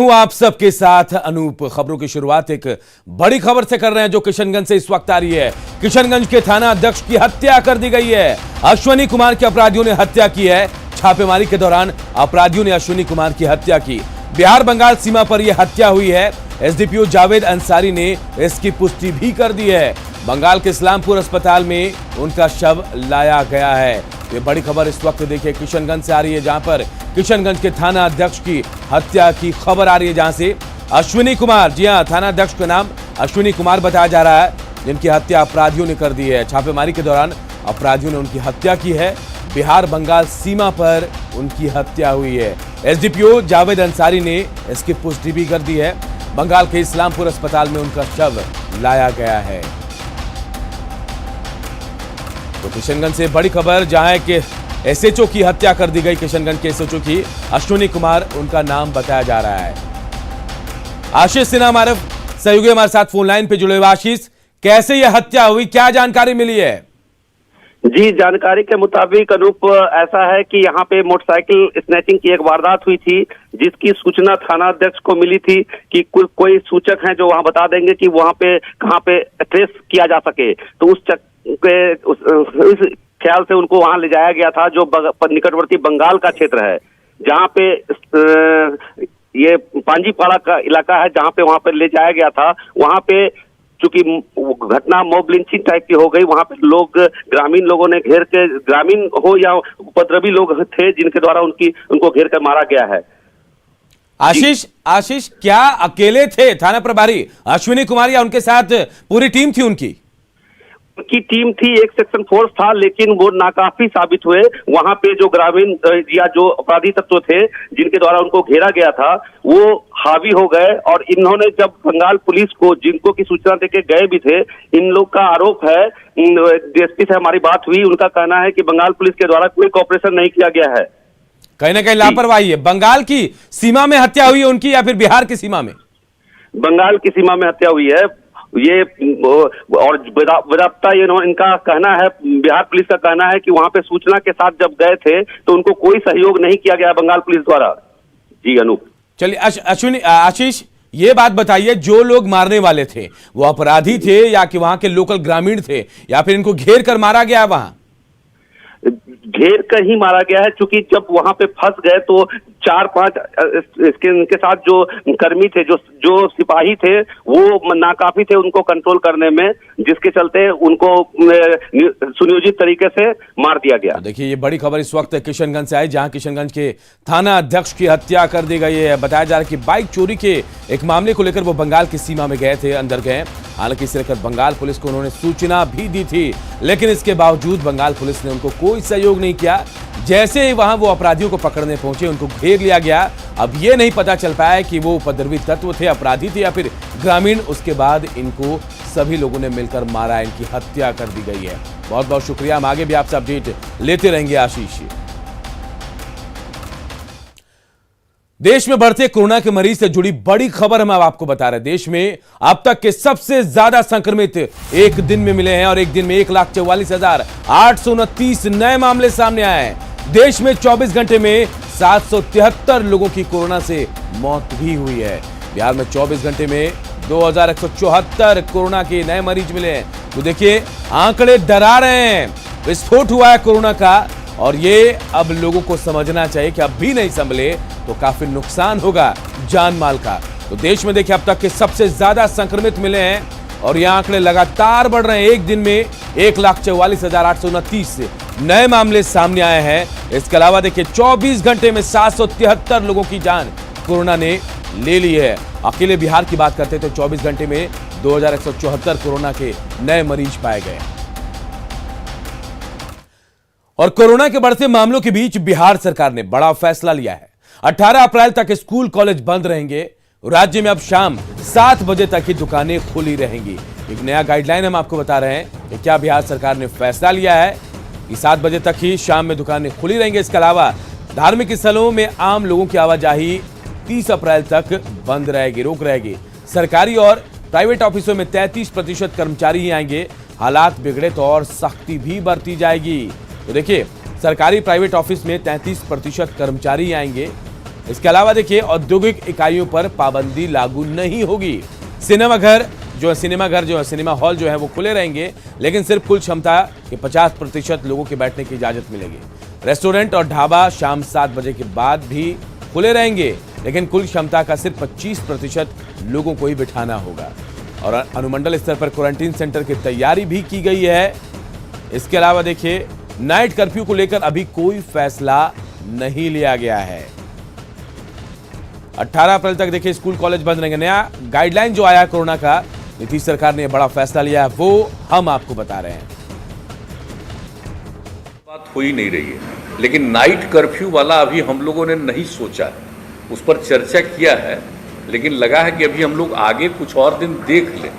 हूं आप सबके साथ अनूप। खबरों की शुरुआत एक बड़ी खबर से कर रहे हैं जो किशनगंज से इस वक्त आ रही है। किशनगंज के थाना अध्यक्ष की हत्या कर दी गई है। अश्विनी कुमार के अपराधियों ने हत्या की है। छापेमारी के दौरान अपराधियों ने अश्विनी कुमार की हत्या की। बिहार बंगाल सीमा पर यह हत्या हुई है। एसडीपीओ जावेद अंसारी ने इसकी पुष्टि भी कर दी है। बंगाल के इस्लामपुर अस्पताल में उनका शव लाया गया है। ये बड़ी खबर इस वक्त देखिए किशनगंज से आ रही है, जहां पर किशनगंज के थाना अध्यक्ष की हत्या की खबर आ रही है, जहां से अश्विनी कुमार, जी हां, थाना अध्यक्ष का नाम अश्विनी कुमार बताया जा रहा है, जिनकी हत्या अपराधियों ने कर दी है। छापेमारी के दौरान अपराधियों ने उनकी हत्या की है। बिहार बंगाल सीमा पर उनकी हत्या हुई है। एसडीपीओ जावेद अंसारी ने इसकी पुष्टि भी कर दी है। बंगाल के इस्लामपुर अस्पताल में उनका शव लाया गया है। तो किशनगंज से बड़ी खबर, जहां कि एसएचओ की हत्या कर दी गई। किशनगंज के एसएचओ की अश्विनी कुमार उनका नाम बताया जा रहा है। आशीष सिन्हा हमारे सहयोगी हमारे साथ फोन लाइन पे जुड़े हुए। आशीष, कैसे यह हत्या हुई, क्या जानकारी मिली है? जी, जानकारी के मुताबिक अनूप ऐसा है कि यहाँ पे मोटरसाइकिल स्नैचिंग की एक वारदात हुई थी, जिसकी सूचना थाना अध्यक्ष को मिली थी कि कोई सूचक हैं जो वहाँ बता देंगे कि वहाँ पे कहाँ पे ट्रेस किया जा सके। तो उस ख्याल से उनको वहां ले जाया गया था, जो निकटवर्ती बंगाल का क्षेत्र है, जहां पे ये पांजीपाड़ा का इलाका है, जहां पे वहां पे ले जाया गया था। वहां पे चूंकि घटना मॉब लिंचिंग टाइप की हो गई, वहां पे लोग, ग्रामीण लोगों ने घेर के, ग्रामीण हो या उपद्रवी लोग थे, जिनके द्वारा उनको घेर कर मारा गया है। आशीष, क्या अकेले थे थाना प्रभारी अश्विनी कुमार या उनके साथ पूरी टीम थी? उनकी टीम थी, एक सेक्शन फोर्स था, लेकिन वो नाकाफी साबित हुए। वहां पे जो ग्रामीण या जो अपराधी तत्व थे, जिनके द्वारा उनको घेरा गया था, वो हावी हो गए। और इन्होंने जब बंगाल पुलिस को, जिनको की सूचना देके गए भी थे, इन लोग का आरोप है, डीएसपी से हमारी बात हुई, उनका कहना है कि बंगाल पुलिस के द्वारा कोई कॉपरेशन नहीं किया गया है। कहीं ना कहीं लापरवाही है। बंगाल की सीमा में हत्या हुई है उनकी या फिर बिहार की सीमा में? बंगाल की सीमा में हत्या हुई है ये, और बेराब्ता इनका कहना है, बिहार पुलिस का कहना है कि वहां पे सूचना के साथ जब गए थे तो उनको कोई सहयोग नहीं किया गया बंगाल पुलिस द्वारा। जी अनूप। चलिए आशीष, ये बात बताइए, जो लोग मारने वाले थे वो अपराधी थे या कि वहां के लोकल ग्रामीण थे, या फिर इनको घेर कर मारा गया? वहां घेर कर ही मारा गया है, क्योंकि जब वहां पे फंस गए तो 4-5 इनके साथ जो कर्मी थे, जो सिपाही थे, वो नाकाफी थे उनको कंट्रोल करने में, जिसके चलते उनको सुनियोजित तरीके से मार दिया गया। देखिए, ये बड़ी खबर इस वक्त किशनगंज से आई, जहां किशनगंज के थाना अध्यक्ष की हत्या कर दी गई है। बताया जा रहा है कि बाइक चोरी के एक मामले को लेकर वो बंगाल की सीमा में गए थे, अंदर गए। हालांकि इसे लेकर बंगाल पुलिस को उन्होंने सूचना भी दी थी, लेकिन इसके बावजूद बंगाल पुलिस ने उनको कोई सहयोग नहीं किया। जैसे ही वहां वो अपराधियों को पकड़ने पहुंचे, उनको घेर लिया गया। अब ये नहीं पता चल पाया कि वो उपद्रवी तत्व थे, अपराधी थे या फिर ग्रामीण। उसके बाद इनको सभी लोगों ने मिलकर मारा, इनकी हत्या कर दी गई है। बहुत बहुत शुक्रिया, हम आगे भी आपसे अपडेट लेते रहेंगे आशीष। देश में बढ़ते कोरोना के मरीज से जुड़ी बड़ी खबर हम अब आपको बता रहे हैं। देश में अब तक के सबसे ज्यादा संक्रमित एक दिन में मिले हैं और एक दिन में 1,44,829 नए मामले सामने आए हैं। देश में 24 घंटे में 773 लोगों की कोरोना से मौत भी हुई है। बिहार में 24 घंटे में 2,174 कोरोना के नए मरीज मिले हैं। तो देखिए, आंकड़े डरा रहे हैं। विस्फोट हुआ है कोरोना का, और ये अब लोगों को समझना चाहिए कि अब भी नहीं संभले तो काफी नुकसान होगा जान माल का। तो देश में देखिए, अब तक के सबसे ज्यादा संक्रमित मिले हैं और ये आंकड़े लगातार बढ़ रहे हैं। एक दिन में 1,44,829 नए मामले सामने आए हैं। इसके अलावा देखिए, 24 घंटे में 773 लोगों की जान कोरोना ने ले ली है। अकेले बिहार की बात करते तो 24 घंटे में 2,174 कोरोना के नए मरीज पाए गए। और कोरोना के बढ़ते मामलों के बीच बिहार सरकार ने बड़ा फैसला लिया है। 18 अप्रैल तक स्कूल कॉलेज बंद रहेंगे। राज्य में अब शाम 7 बजे तक ही दुकानें खुली रहेंगी। एक नया गाइडलाइन हम आपको बता रहे हैं कि क्या बिहार सरकार ने फैसला लिया है कि 7 बजे तक ही शाम में दुकानें खुली रहेंगी। इसके अलावा धार्मिक स्थलों में आम लोगों की आवाजाही 30 अप्रैल तक बंद रहेगी, रोक रहेगी। सरकारी और प्राइवेट ऑफिसों में 33% कर्मचारी ही आएंगे। हालात बिगड़े तो और सख्ती भी बरती जाएगी। तो देखिए, सरकारी प्राइवेट ऑफिस में 33% कर्मचारी आएंगे। इसके अलावा देखिए औद्योगिक इकाइयों पर पाबंदी लागू नहीं होगी। सिनेमा हॉल जो है वो खुले रहेंगे, लेकिन सिर्फ कुल क्षमता के 50% लोगों के बैठने की इजाजत मिलेगी। रेस्टोरेंट और ढाबा शाम 7 बजे के बाद भी खुले रहेंगे, लेकिन कुल क्षमता का सिर्फ 25% लोगों को ही बिठाना होगा। और अनुमंडल स्तर पर क्वारंटीन सेंटर की तैयारी भी की गई है। इसके अलावा देखिए नाइट कर्फ्यू को लेकर अभी कोई फैसला नहीं लिया गया है। 18 अप्रैल तक देखिए स्कूल कॉलेज बंद रहेंगे। नया गाइडलाइन जो आया कोरोना का, नीतीश सरकार ने बड़ा फैसला लिया है, वो हम आपको बता रहे हैं। बात हो ही नहीं रही है, लेकिन नाइट कर्फ्यू वाला अभी हम लोगों ने नहीं सोचा है, उस पर चर्चा किया है, लेकिन लगा है कि अभी हम लोग आगे कुछ और दिन देख लें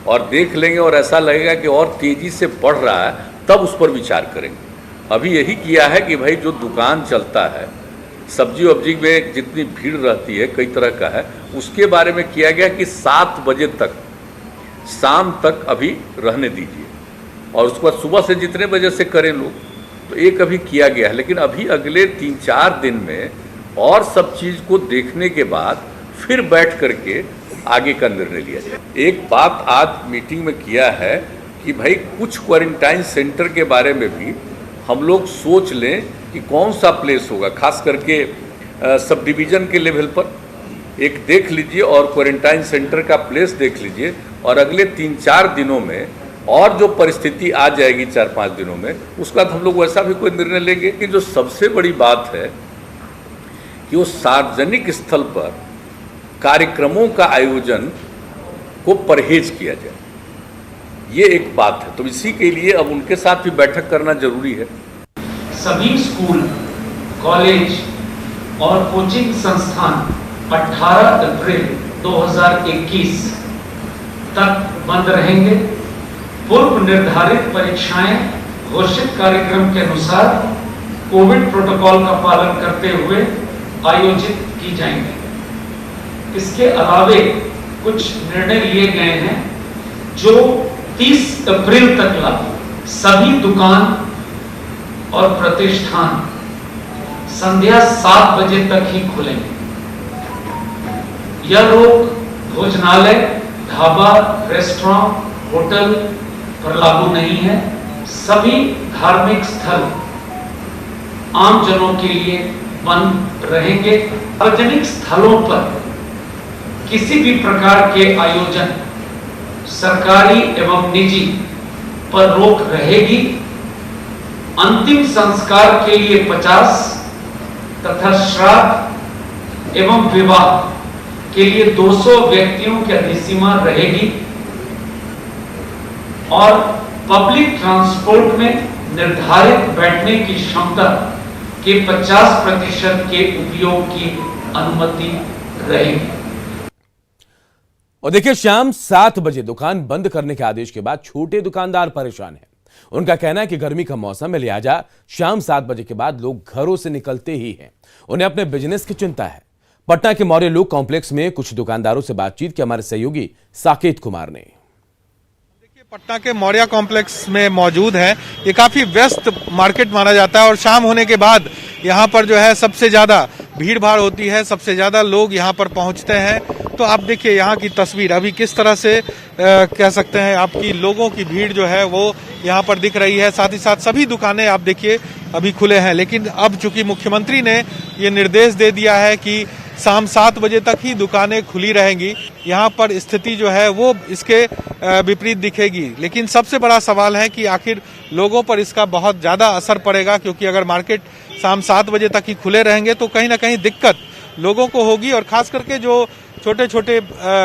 और देख लेंगे और ऐसा लगेगा कि और तेजी से बढ़ रहा है तब उस पर विचार करेंगे। अभी यही किया है कि भाई जो दुकान चलता है, सब्जी वब्जी में जितनी भीड़ रहती है कई तरह का है, उसके बारे में किया गया कि 7 बजे तक शाम तक अभी रहने दीजिए और उसके बाद सुबह से जितने बजे से करें लोग, तो एक अभी किया गया है। लेकिन अभी अगले 3-4 दिन में और सब चीज़ को देखने के बाद फिर बैठ करके आगे का निर्णय लिया जाए। एक बात आज मीटिंग में किया है कि भाई कुछ क्वारंटाइन सेंटर के बारे में भी हम लोग सोच लें कि कौन सा प्लेस होगा, खास करके सब डिवीज़न के लेवल पर एक देख लीजिए और क्वारंटाइन सेंटर का प्लेस देख लीजिए, और अगले 3-4 दिनों में और जो परिस्थिति आ जाएगी 4-5 दिनों में, उसका हम लोग वैसा भी कोई निर्णय लेंगे। कि जो सबसे बड़ी बात है कि वो सार्वजनिक स्थल पर कार्यक्रमों का आयोजन को परहेज किया जाए, ये एक बात है। तो इसी के लिए अब उनके साथ भी बैठक करना जरूरी है। सभी स्कूल, कॉलेज और कोचिंग संस्थान 18 अप्रैल 2021 तक बंद रहेंगे। पूर्व निर्धारित परीक्षाएं घोषित कार्यक्रम के अनुसार कोविड प्रोटोकॉल का पालन करते हुए आयोजित की जाएंगी। इसके अलावे कुछ निर्णय लिए गए हैं जो 30 अप्रैल तक लागू। सभी दुकान और प्रतिष्ठान संध्या 7 बजे तक ही खुलेंगे। यह रोक भोजनालय, ढाबा, रेस्टोरेंट, होटल पर लागू नहीं है। सभी धार्मिक स्थल आम जनों के लिए बंद रहेंगे। सार्वजनिक स्थलों पर किसी भी प्रकार के आयोजन, सरकारी एवं निजी, पर रोक रहेगी। अंतिम संस्कार के लिए 50 तथा श्राद्ध एवं विवाह के लिए 200 व्यक्तियों की अधिसीमा रहेगी और पब्लिक ट्रांसपोर्ट में निर्धारित बैठने की क्षमता के 50% के उपयोग की अनुमति रहेगी। और देखिए शाम 7 बजे दुकान बंद करने के आदेश के बाद छोटे दुकानदार परेशान हैं। उनका कहना है कि गर्मी का मौसम है, लिहाजा शाम 7 बजे के बाद लोग घरों से निकलते ही हैं। उन्हें अपने बिजनेस की चिंता है। पटना के मौर्य लोक कॉम्प्लेक्स में कुछ दुकानदारों से बातचीत की हमारे सहयोगी साकेत कुमार ने। पटना के मौर्य कॉम्प्लेक्स में मौजूद है। ये काफी व्यस्त मार्केट माना जाता है और शाम होने के बाद यहाँ पर जो है सबसे ज्यादा भीड़ भाड़ होती है, सबसे ज्यादा लोग यहाँ पर पहुँचते हैं। तो आप देखिए यहाँ की तस्वीर अभी किस तरह से कह सकते हैं आपकी लोगों की भीड़ जो है वो यहाँ पर दिख रही है। साथ ही साथ सभी दुकानें आप देखिए अभी खुले हैं, लेकिन अब चूंकि मुख्यमंत्री ने ये निर्देश दे दिया है कि शाम 7 बजे तक ही दुकानें खुली रहेंगी, यहाँ पर स्थिति जो है वो इसके विपरीत दिखेगी। लेकिन सबसे बड़ा सवाल है कि आखिर लोगों पर इसका बहुत ज़्यादा असर पड़ेगा, क्योंकि अगर मार्केट शाम 7 बजे तक ही खुले रहेंगे तो कहीं ना कहीं दिक्कत लोगों को होगी और खास करके जो छोटे छोटे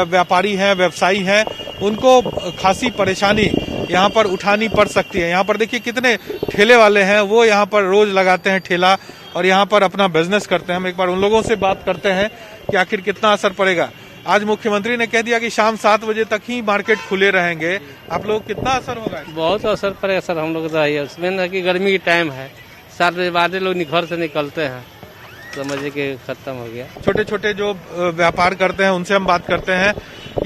व्यापारी हैं, व्यवसायी हैं, उनको खासी परेशानी यहाँ पर उठानी पड़ सकती है। यहाँ पर देखिए कितने ठेले वाले हैं, वो यहाँ पर रोज लगाते हैं ठेला और यहाँ पर अपना बिजनेस करते हैं। हम एक बार उन लोगों से बात करते हैं कि आखिर कितना असर पड़ेगा। आज मुख्यमंत्री ने कह दिया कि शाम 7 बजे तक ही मार्केट खुले रहेंगे, आप लोग कितना असर होगा? बहुत असर पड़ेगा सर, हम लोग उसमें ना कि गर्मी की टाइम है, 7 बजे बाद लोग घर से निकलते हैं, समझिए कि खत्म हो गया। छोटे छोटे जो व्यापार करते हैं उनसे हम बात करते हैं।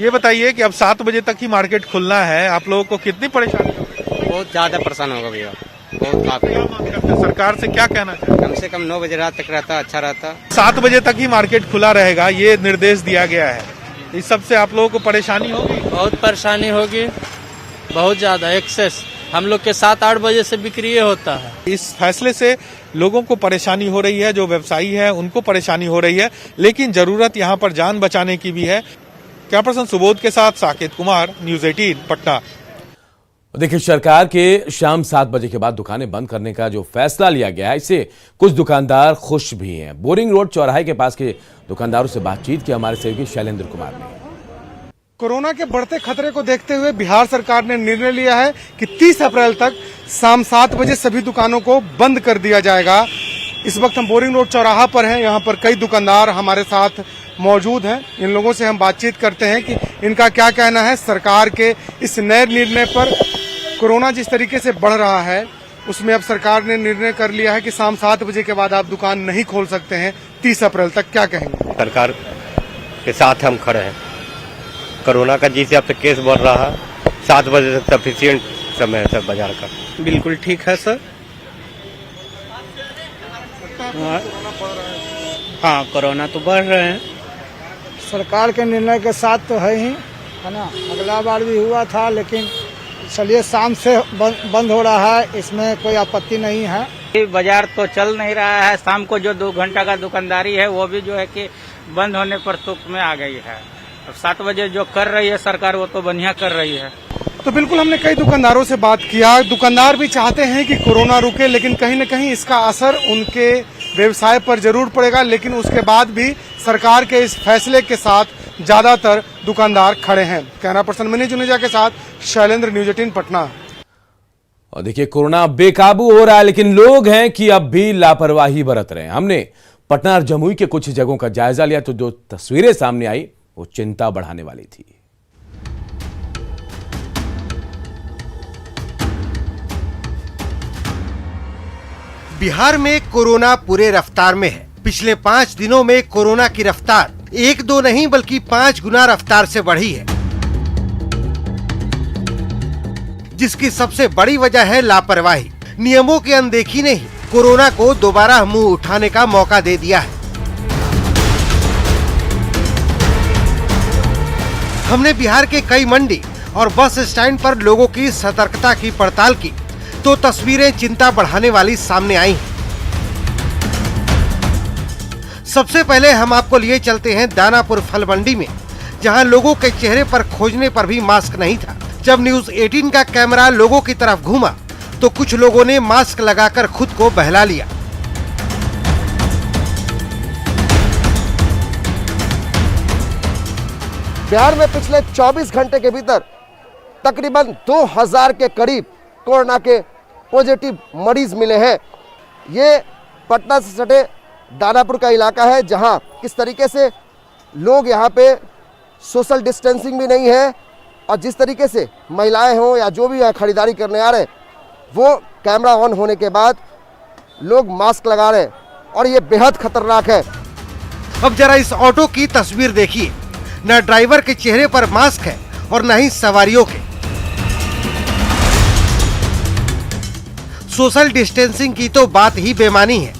ये बताइए कि अब 7 बजे तक ही मार्केट खुलना है, आप लोगों को कितनी परेशानी होगी? बहुत ज्यादा परेशान होगा भैया, बहुत काफी। क्या मांग करते हैं? सरकार से क्या कहना चाहिए? कम से कम 9 बजे रात तक रहता, अच्छा रहता। 7 बजे तक ही मार्केट खुला रहेगा, ये निर्देश दिया गया है। इस सब से आप लोगों को परेशानी होगी? बहुत परेशानी होगी, बहुत ज्यादा एक्सेस। हम लोग के 7-8 बजे से बिक्री होता है। इस फैसले से लोगों को परेशानी हो रही है, जो व्यवसायी है उनको परेशानी हो रही है, लेकिन जरूरत यहाँ पर जान बचाने की भी है। कैमरा पर्सन सुबोध के साथ साकेत कुमार, न्यूज 18 पटना। देखिए, सरकार के शाम 7 बजे के बाद दुकानें बंद करने का जो फैसला लिया गया है, इससे कुछ दुकानदार खुश भी हैं। बोरिंग रोड चौराहे के पास के दुकानदारों से बातचीत की हमारे सहयोगी शैलेंद्र कुमार ने। कोरोना के बढ़ते खतरे को देखते हुए बिहार सरकार ने निर्णय लिया है कि 30 अप्रैल तक शाम 7 बजे सभी दुकानों को बंद कर दिया जाएगा। इस वक्त हम बोरिंग रोड चौराहा पर हैं। यहाँ पर कई दुकानदार हमारे साथ मौजूद हैं। इन लोगों से हम बातचीत करते हैं कि इनका क्या कहना है सरकार के इस नए निर्णय पर। कोरोना जिस तरीके से बढ़ रहा है, उसमें अब सरकार ने निर्णय कर लिया है कि शाम 7 बजे के बाद आप दुकान नहीं खोल सकते हैं 30 अप्रैल तक। क्या कहेंगे? सरकार के साथ हम खड़े हैं। कोरोना का जिस हिसाब से केस बढ़ रहा है, 7 बजे तक सफिशिएंट समय है सर बाजार का। बिल्कुल ठीक है सर। हाँ, कोरोना तो बढ़ रहे हैं। सरकार के निर्णय के साथ तो है ही, है ना। अगला बार भी हुआ था, लेकिन चलिए शाम से बंद हो रहा है, इसमें कोई आपत्ति नहीं है। बाजार तो चल नहीं रहा है। शाम को जो 2 घंटा का दुकानदारी है वो भी जो है कि बंद होने पर तुक में आ गई है। अब 7 बजे जो कर रही है सरकार वो तो बढ़िया कर रही है। तो बिल्कुल हमने कई दुकानदारों से बात किया। दुकानदार भी चाहते हैं कि कोरोना रुके, लेकिन कहीं न कहीं इसका असर उनके व्यवसाय पर जरूर पड़ेगा। लेकिन उसके बाद भी सरकार के इस फैसले के साथ ज्यादातर दुकानदार खड़े हैं। कैमरा पर्सन मनीष जुनेजा के साथ शैलेंद्र, न्यूज 18 पटना। और देखिए, कोरोना बेकाबू हो रहा है, लेकिन लोग हैं कि अब भी लापरवाही बरत रहे हैं। हमने पटना और जमुई के कुछ जगहों का जायजा लिया, तो जो तस्वीरें सामने आई वो चिंता बढ़ाने वाली थी। बिहार में कोरोना पूरे रफ्तार में है। पिछले 5 दिनों में कोरोना की रफ्तार 1-2 नहीं बल्कि 5 गुना रफ्तार से बढ़ी है, जिसकी सबसे बड़ी वजह है लापरवाही। नियमों की अनदेखी ने ही कोरोना को दोबारा मुंह उठाने का मौका दे दिया है। हमने बिहार के कई मंडी और बस स्टैंड पर लोगों की सतर्कता की पड़ताल की, तो तस्वीरें चिंता बढ़ाने वाली सामने आई हैं। सबसे पहले हम आपको लिए चलते हैं दानापुर फल मंडी में, जहां लोगों के चेहरे पर खोजने पर भी मास्क नहीं था। जब न्यूज 18 का कैमरा लोगों की तरफ घूमा तो कुछ लोगों ने मास्क लगाकर खुद को बहला लिया। बिहार में पिछले 24 घंटे के भीतर तकरीबन 2000 के करीब कोरोना के पॉजिटिव मरीज मिले हैं। ये पटना से सटे दानापुर का इलाका है, जहां किस तरीके से लोग यहाँ पे सोशल डिस्टेंसिंग भी नहीं है, और जिस तरीके से महिलाएं हों या जो भी यहाँ खरीदारी करने आ रहे हैं, वो कैमरा ऑन होने के बाद लोग मास्क लगा रहे हैं, और ये बेहद खतरनाक है। अब जरा इस ऑटो की तस्वीर देखिए। न ड्राइवर के चेहरे पर मास्क है और न ही सवारियों के। सोशल डिस्टेंसिंग की तो बात ही बेमानी है।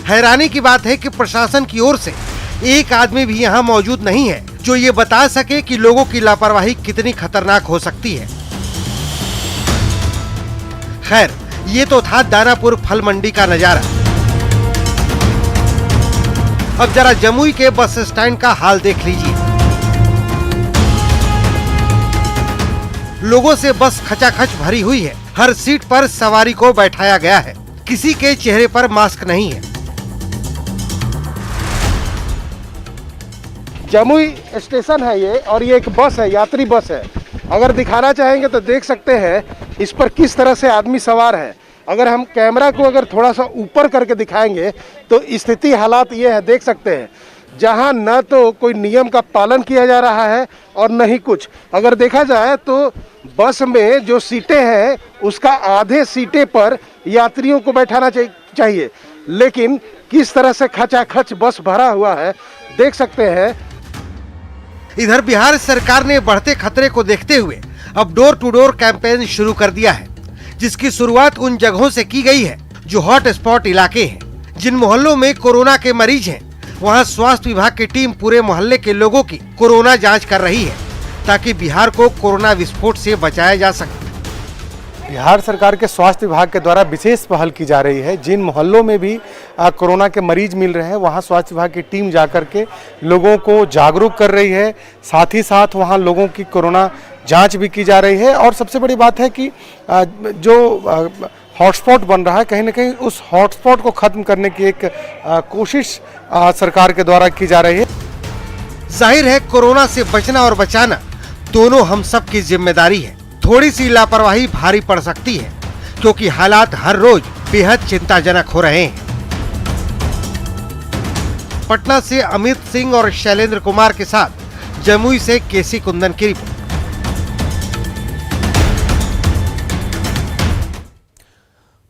हैरानी की बात है कि प्रशासन की ओर से एक आदमी भी यहाँ मौजूद नहीं है जो ये बता सके कि लोगों की लापरवाही कितनी खतरनाक हो सकती है। खैर, ये तो था दानापुर फल मंडी का नजारा। अब जरा जमुई के बस स्टैंड का हाल देख लीजिए। लोगों से बस खचाखच भरी हुई है। हर सीट पर सवारी को बैठाया गया है। किसी के चेहरे पर मास्क नहीं है। जमुई स्टेशन है ये, और ये एक बस है, यात्री बस है। अगर दिखाना चाहेंगे तो देख सकते हैं इस पर किस तरह से आदमी सवार है। अगर हम कैमरा को अगर थोड़ा सा ऊपर करके दिखाएंगे तो स्थिति हालात ये है, देख सकते हैं, जहां न तो कोई नियम का पालन किया जा रहा है और न ही कुछ। अगर देखा जाए तो बस में जो सीटें हैं उसका आधे सीटें पर यात्रियों को बैठाना चाहिए, लेकिन किस तरह से खचाखच बस भरा हुआ है देख सकते हैं। इधर बिहार सरकार ने बढ़ते खतरे को देखते हुए अब डोर टू डोर कैंपेन शुरू कर दिया है, जिसकी शुरुआत उन जगहों से की गई है जो हॉट स्पॉट इलाके हैं। जिन मोहल्लों में कोरोना के मरीज हैं, वहां स्वास्थ्य विभाग की टीम पूरे मोहल्ले के लोगों की कोरोना जांच कर रही है ताकि बिहार को कोरोना विस्फोट से बचाया जा सके। बिहार सरकार के स्वास्थ्य विभाग के द्वारा विशेष पहल की जा रही है। जिन मोहल्लों में भी कोरोना के मरीज मिल रहे हैं, वहां स्वास्थ्य विभाग की टीम जाकर के लोगों को जागरूक कर रही है। साथ ही साथ वहां लोगों की कोरोना जांच भी की जा रही है। और सबसे बड़ी बात है कि जो हॉटस्पॉट बन रहा है, कहीं ना कहीं उस हॉटस्पॉट को खत्म करने की एक कोशिश सरकार के द्वारा की जा रही है। जाहिर है कोरोना से बचना और बचाना दोनों हम सब की जिम्मेदारी है। थोड़ी सी लापरवाही भारी पड़ सकती है क्योंकि हालात हर रोज बेहद चिंताजनक हो रहे हैं। पटना से अमित सिंह और शैलेंद्र कुमार के साथ जमुई से केसी कुंदन की रिपोर्ट।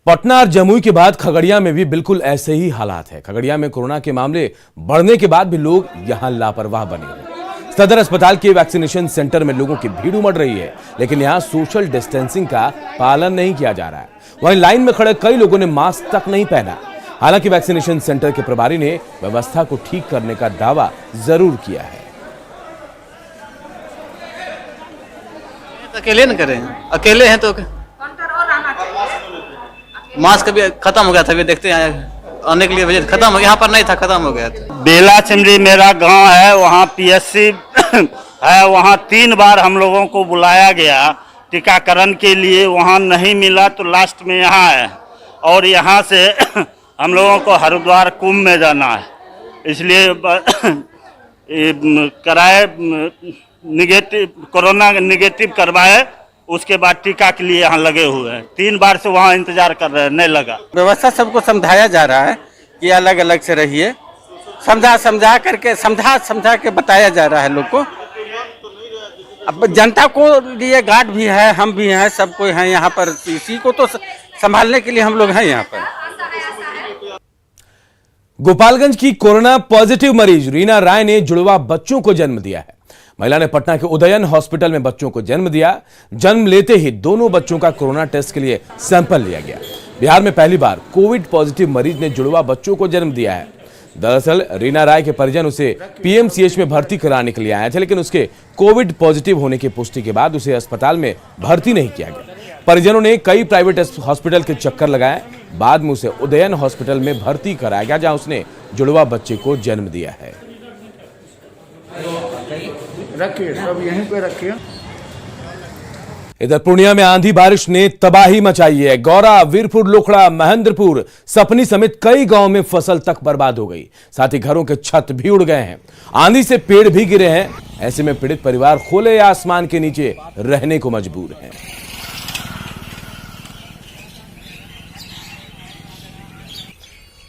पटना और जमुई के बाद खगड़िया में भी बिल्कुल ऐसे ही हालात है। खगड़िया में कोरोना के मामले बढ़ने के बाद भी लोग यहां लापरवाह बने हुए हैं। सदर अस्पताल के वैक्सीनेशन सेंटर में लोगों की भीड़ उमड़ रही है, लेकिन यहां सोशल डिस्टेंसिंग का पालन नहीं किया जा रहा है। वहीं लाइन में खड़े कई लोगों ने मास्क तक नहीं पहना। हालांकि वैक्सीनेशन सेंटर के प्रभारी ने व्यवस्था को ठीक करने का दावा जरूर किया है। अकेले न करें, अकेले हैं तो मास्क भी खत्म हो गया था, अभी देखते हैं आने के लिए वजह खत्म हो गया, यहाँ पर नहीं था, खत्म हो गया था। बेला चंद्री मेरा गांव है, वहाँ पीएससी है, वहाँ 3 बार हम लोगों को बुलाया गया टीकाकरण के लिए, वहाँ नहीं मिला तो लास्ट में यहाँ है। और यहाँ से हम लोगों को हरिद्वार कुंभ में जाना है, इसलिए कराए निगेटिव, कोरोना निगेटिव करवाए, उसके बाद टीका के लिए यहाँ लगे हुए हैं। 3 बार से वहाँ इंतजार कर रहे हैं, नहीं लगा। व्यवस्था सबको समझाया जा रहा है कि अलग अलग से रहिए, समझा के बताया जा रहा है लोग को। अब जनता को लिए गार्ड भी है, हम भी हैं, सब कोई हैं यहाँ पर, इसी को तो संभालने के लिए हम लोग हैं यहाँ पर। गोपालगंज की कोरोना पॉजिटिव मरीज रीना राय ने जुड़वा बच्चों को जन्म दिया है। महिला ने पटना के उदयन हॉस्पिटल में बच्चों को जन्म दिया। जन्म लेते ही दोनों बच्चों का कोरोना टेस्ट के लिए सैंपल लिया गया। बिहार में पहली बार कोविड पॉजिटिव मरीज ने जुड़वा बच्चों को जन्म दिया है। दरअसल रीना राय के परिजन उसे पीएमसीएच में भर्ती कराने के लिए आए थे, लेकिन उसके कोविड पॉजिटिव होने की पुष्टि के बाद उसे अस्पताल में भर्ती नहीं किया गया। परिजनों ने कई प्राइवेट हॉस्पिटल के चक्कर लगाए, बाद में उसे उदयन हॉस्पिटल में भर्ती कराया गया, जहां उसने जुड़वा बच्चे को जन्म दिया है। रखिए, सब यहीं पे रखिए। इधर पूर्णिया में आंधी बारिश ने तबाही मचाई है। गौरा, वीरपुर, लोखड़ा, महेंद्रपुर, सपनी समेत कई गांवों में फसल तक बर्बाद हो गई। साथ ही घरों के छत भी उड़ गए हैं। आंधी से पेड़ भी गिरे हैं। ऐसे में पीड़ित परिवार खुले आसमान के नीचे रहने को मजबूर हैं।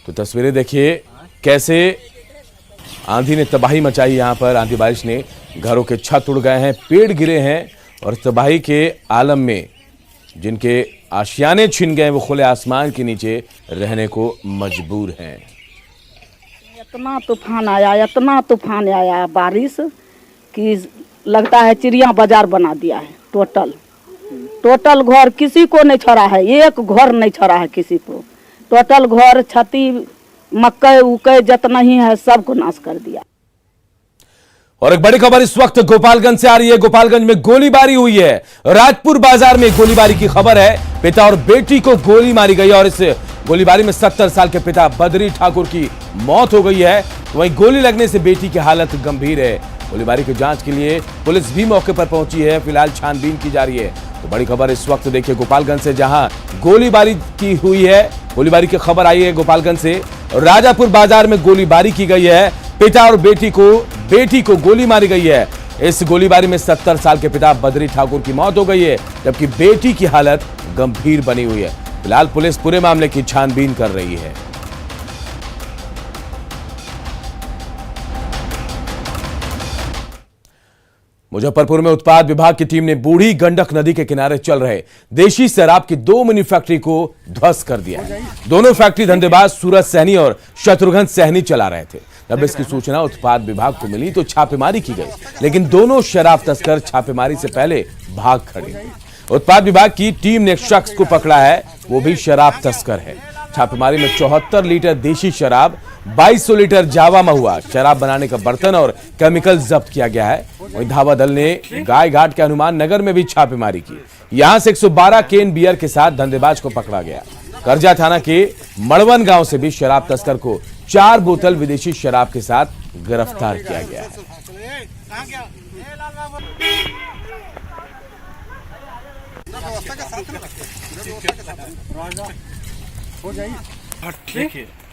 तो तस्वीरें देखिए कैसे आंधी ने तबाही मचाई। यहां पर आंधी बारिश ने घरों के छत उड़ गए हैं, पेड़ गिरे हैं और तबाही के आलम में जिनके आशियाने छिन गए वो खुले आसमान के नीचे रहने को मजबूर हैं। इतना तूफान आया बारिश कि लगता है चिड़िया बाजार बना दिया है। टोटल घर किसी को नहीं छोड़ा है, एक घर नहीं छोड़ा है किसी को। टोटल घर, छती, मक्के उके जितना ही है सबको नाश कर दिया। और एक बड़ी खबर इस वक्त गोपालगंज से आ रही है। गोपालगंज में गोलीबारी हुई है। राजपुर बाजार में गोलीबारी की खबर है। पिता और बेटी को गोली मारी गई और इस गोलीबारी में 70 साल के पिता बद्री ठाकुर की मौत हो गई है। वहीं गोली लगने से बेटी की हालत गंभीर है। गोलीबारी की जांच के लिए पुलिस भी मौके पर पहुंची है। फिलहाल छानबीन की जा रही है। तो बड़ी खबर इस वक्त देखिए गोपालगंज से, जहां गोलीबारी की हुई है। गोलीबारी की खबर आई है गोपालगंज से। राजापुर बाजार में गोलीबारी की गई है। पिता और बेटी को गोली मारी गई है। इस गोलीबारी में 70 साल के पिता बद्री ठाकुर की मौत हो गई है, जबकि बेटी की हालत गंभीर बनी हुई है। फिलहाल पुलिस पूरे मामले की छानबीन कर रही है। मुजफ्फरपुर में उत्पाद विभाग की टीम ने बूढ़ी गंडक नदी के किनारे चल रहे देशी शराब की 2 मिनी फैक्ट्री को ध्वस्त कर दिया है। दोनों फैक्ट्री धंधेबाज सूरज सहनी और शत्रुघ्न सहनी चला रहे थे। जब इसकी सूचना उत्पाद विभाग को मिली तो छापेमारी की गई, लेकिन दोनों शराब तस्कर छापेमारी से पहले भाग खड़े। उत्पाद विभाग की टीम ने एक शख्स को पकड़ा है, वो भी शराब तस्कर है। छापेमारी में 74 लीटर देशी शराब, 2200 लीटर जावा महुआ शराब बनाने का बर्तन और केमिकल जब्त किया गया है। वहीं धावा दल ने गाय घाट के हनुमान नगर में भी छापेमारी की। यहां से 112 केन बियर के साथ धंधेबाज को पकड़ा गया। करजा थाना के मड़वन गांव से भी शराब तस्कर को 4 बोतल विदेशी शराब के साथ गिरफ्तार किया गया है। ठीक है।